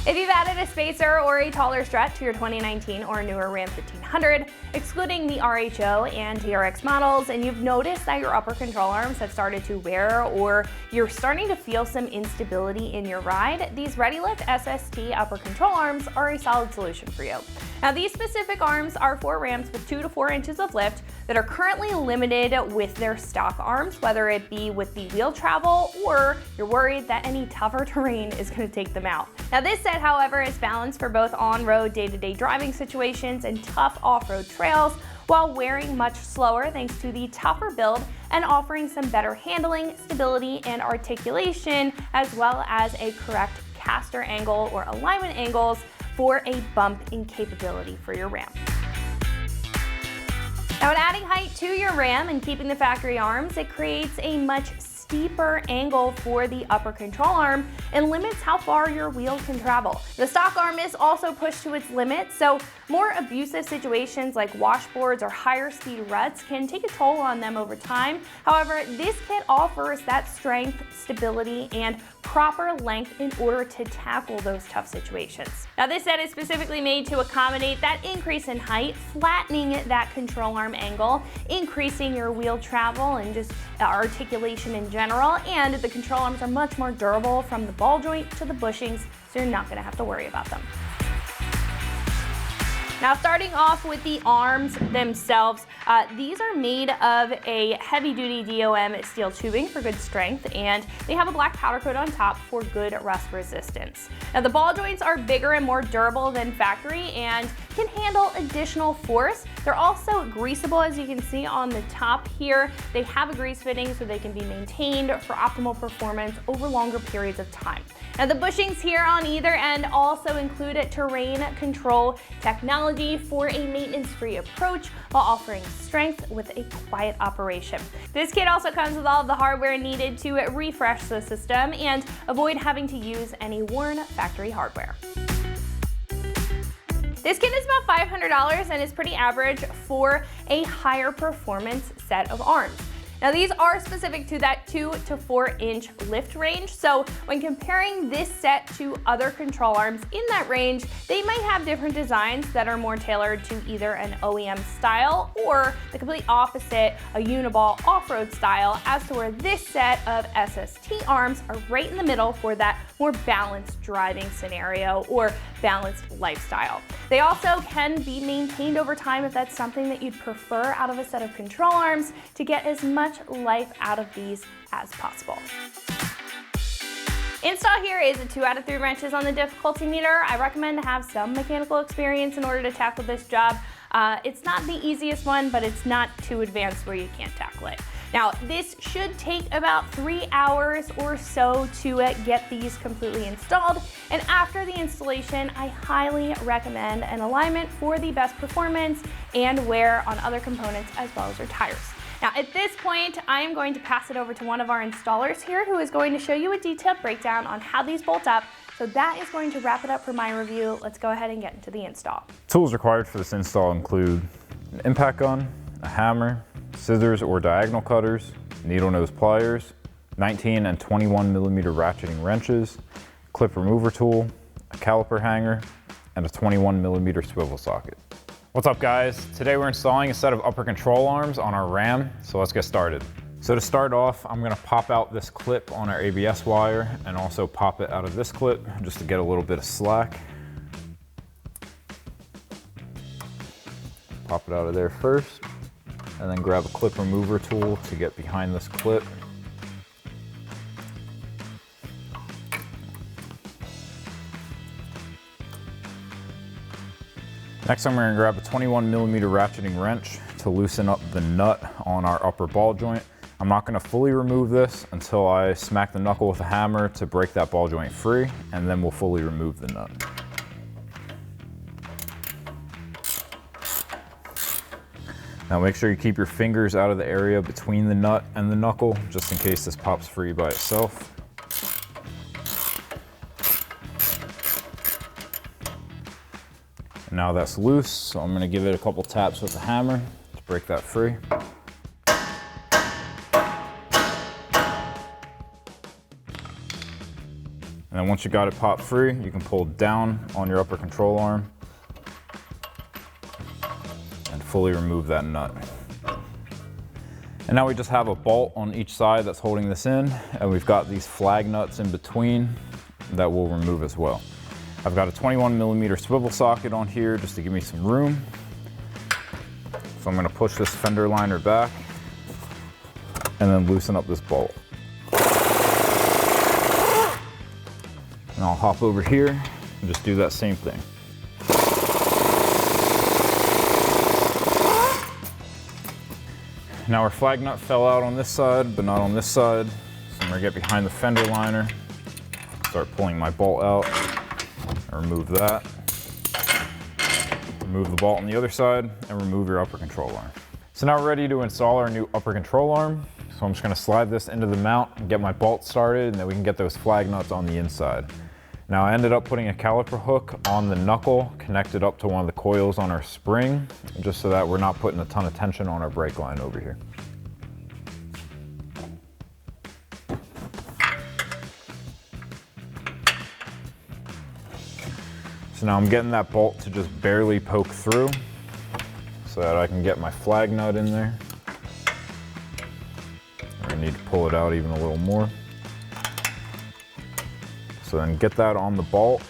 If you've added a spacer or a taller strut to your 2019 or newer Ram 1500, excluding the RHO and TRX models, and you've noticed that your upper control arms have started to wear or you're starting to feel some instability in your ride, these ReadyLift SST upper control arms are a solid solution for you. Now, these specific arms are for Rams with 2 to 4 inches of lift that are currently limited with their stock arms, whether it be with the wheel travel or you're worried that any tougher terrain is going to take them out. Now, this set, however, is balanced for both on-road day-to-day driving situations and tough off-road trails, while wearing much slower thanks to the tougher build and offering some better handling, stability, and articulation, as well as a correct caster angle or alignment angles for a bumping capability for your Ram. Now, when adding height to your Ram and keeping the factory arms, it creates a much steeper angle for the upper control arm and limits how far your wheel can travel. The stock arm is also pushed to its limit, so more abusive situations like washboards or higher speed ruts can take a toll on them over time. However, this kit offers that strength, stability, and proper length in order to tackle those tough situations. Now, this set is specifically made to accommodate that increase in height, flattening that control arm angle, increasing your wheel travel and just articulation in general, and the control arms are much more durable from the ball joint to the bushings, so you're not going to have to worry about them. Now, starting off with the arms themselves, these are made of a heavy-duty DOM steel tubing for good strength, and they have a black powder coat on top for good rust resistance. Now, the ball joints are bigger and more durable than factory and can handle additional force. They're also greasable, as you can see on the top here. They have a grease fitting so they can be maintained for optimal performance over longer periods of time. Now, the bushings here on either end also include a terrain control technology for a maintenance-free approach while offering strength with a quiet operation. This kit also comes with all of the hardware needed to refresh the system and avoid having to use any worn factory hardware. This kit is about $500 and is pretty average for a higher performance set of arms. Now, these are specific to that 2 to 4 inch lift range, so when comparing this set to other control arms in that range, they might have different designs that are more tailored to either an OEM style or the complete opposite, a uniball off-road style, as to where this set of SST arms are right in the middle for that more balanced driving scenario or balanced lifestyle. They also can be maintained over time if that's something that you'd prefer out of a set of control arms to get as much life out of these as possible. Install here is a 2 out of 3 wrenches on the difficulty meter. I recommend to have some mechanical experience in order to tackle this job. It's not the easiest one, but it's not too advanced where you can't tackle it. Now, this should take about 3 hours or so to get these completely installed. And after the installation, I highly recommend an alignment for the best performance and wear on other components as well as your tires. Now, at this point, I am going to pass it over to one of our installers here who is going to show you a detailed breakdown on how these bolt up. So that is going to wrap it up for my review. Let's go ahead and get into the install. Tools required for this install include an impact gun, a hammer, scissors or diagonal cutters, needle nose pliers, 19 and 21 millimeter ratcheting wrenches, clip remover tool, a caliper hanger, and a 21 millimeter swivel socket. What's up, guys? Today we're installing a set of upper control arms on our Ram, so let's get started. So to start off, I'm gonna pop out this clip on our ABS wire and also pop it out of this clip just to get a little bit of slack. Pop it out of there first, and then grab a clip remover tool to get behind this clip. Next, I'm going to grab a 21 millimeter ratcheting wrench to loosen up the nut on our upper ball joint. I'm not going to fully remove this until I smack the knuckle with a hammer to break that ball joint free, and then we'll fully remove the nut. Now make sure you keep your fingers out of the area between the nut and the knuckle, just in case this pops free by itself. And now that's loose, so I'm going to give it a couple taps with a hammer to break that free. And And then once you got it pop free, you can pull down on your upper control arm and fully remove that nut. And now we just have a bolt on each side that's holding this in, and we've got these flag nuts in between that we'll remove as well. I've got a 21mm swivel socket on here just to give me some room. So I'm gonna push this fender liner back and then loosen up this bolt. And I'll hop over here and just do that same thing. Now our flag nut fell out on this side, but not on this side. So I'm gonna get behind the fender liner, start pulling my bolt out, and remove that. Remove the bolt on the other side, and remove your upper control arm. So now we're ready to install our new upper control arm. So I'm just gonna slide this into the mount and get my bolt started, and then we can get those flag nuts on the inside. Now I ended up putting a caliper hook on the knuckle connected up to one of the coils on our spring, just so that we're not putting a ton of tension on our brake line over here. So now I'm getting that bolt to just barely poke through so that I can get my flag nut in there. I need to pull it out even a little more. So then get that on the bolt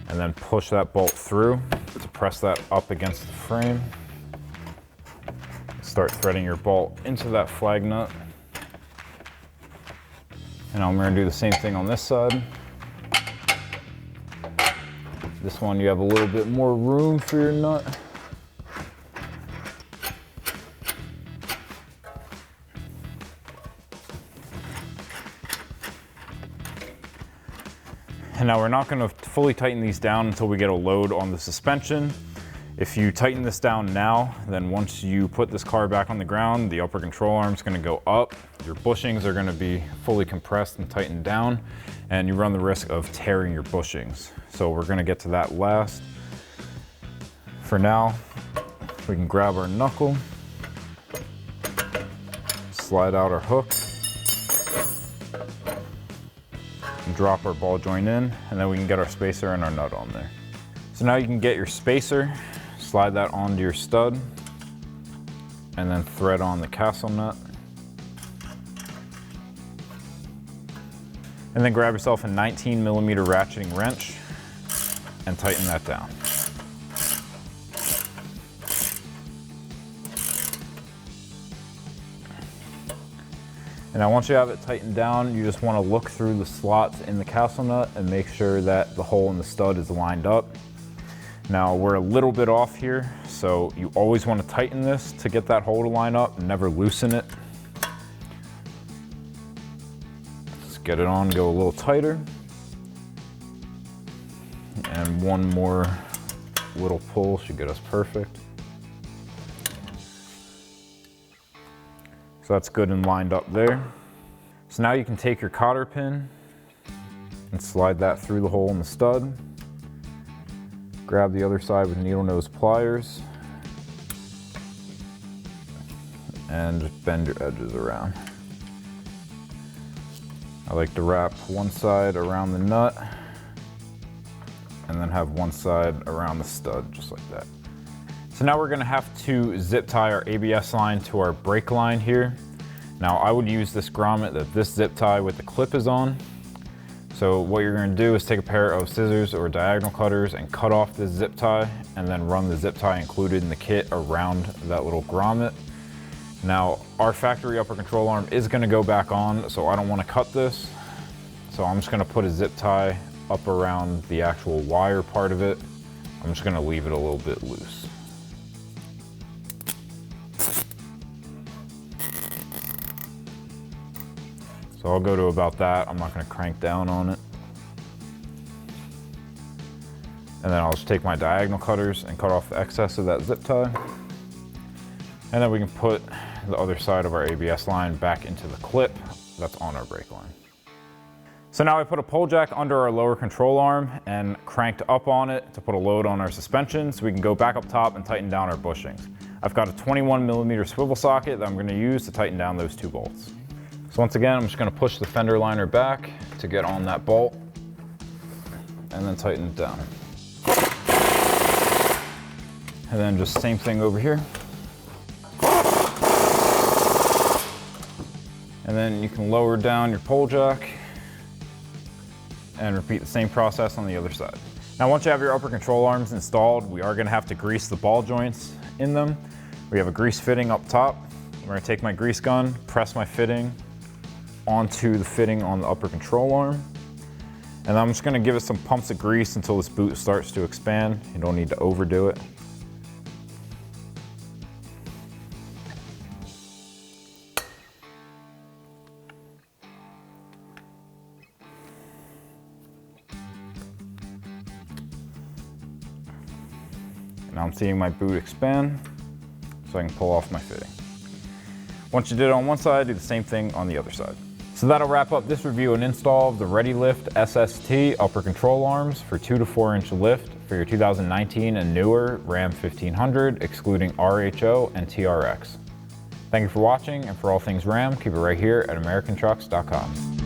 and then push that bolt through to press that up against the frame. Start threading your bolt into that flag nut. And I'm going to do the same thing on this side. This one you have a little bit more room for your nut. And now we're not going to fully tighten these down until we get a load on the suspension. If you tighten this down now, then once you put this car back on the ground, the upper control arm is going to go up. Your bushings are going to be fully compressed and tightened down, and you run the risk of tearing your bushings. So we're going to get to that last. For now, we can grab our knuckle, slide out our hook, and drop our ball joint in, and then we can get our spacer and our nut on there. So now you can get your spacer, slide that onto your stud, and then thread on the castle nut. And then grab yourself a 19mm ratcheting wrench and tighten that down. And now once you have it tightened down, you just want to look through the slots in the castle nut and make sure that the hole in the stud is lined up. Now we're a little bit off here, so you always want to tighten this to get that hole to line up and never loosen it. Let's get it on, go a little tighter. And one more little pull should get us perfect. So that's good and lined up there. So now you can take your cotter pin and slide that through the hole in the stud. Grab the other side with needle nose pliers and just bend your edges around. I like to wrap one side around the nut and then have one side around the stud, just like that. So now we're gonna have to zip tie our ABS line to our brake line here. Now I would use this grommet that this zip tie with the clip is on. So what you're gonna do is take a pair of scissors or diagonal cutters and cut off this zip tie and then run the zip tie included in the kit around that little grommet. Now our factory upper control arm is gonna go back on, so I don't wanna cut this. So I'm just gonna put a zip tie up around the actual wire part of it. I'm just gonna leave it a little bit loose. So I'll go to about that. I'm not gonna crank down on it. And then I'll just take my diagonal cutters and cut off the excess of that zip tie. And then we can put the other side of our ABS line back into the clip that's on our brake line. So now I put a pull jack under our lower control arm and cranked up on it to put a load on our suspension so we can go back up top and tighten down our bushings. I've got a 21mm swivel socket that I'm gonna use to tighten down those two bolts. So once again, I'm just gonna push the fender liner back to get on that bolt and then tighten it down. And then just same thing over here. And then you can lower down your pole jack and repeat the same process on the other side. Now, once you have your upper control arms installed, we are gonna have to grease the ball joints in them. We have a grease fitting up top. I'm gonna take my grease gun, press my fitting onto the fitting on the upper control arm. And I'm just gonna give it some pumps of grease until this boot starts to expand. You don't need to overdo it. Now I'm seeing my boot expand, so I can pull off my fitting. Once you did it on one side, do the same thing on the other side. So that'll wrap up this review and install of the ReadyLift SST upper control arms for 2 to 4 inch lift for your 2019 and newer Ram 1500, excluding RHO and TRX. Thank you for watching, and for all things Ram, keep it right here at AmericanTrucks.com.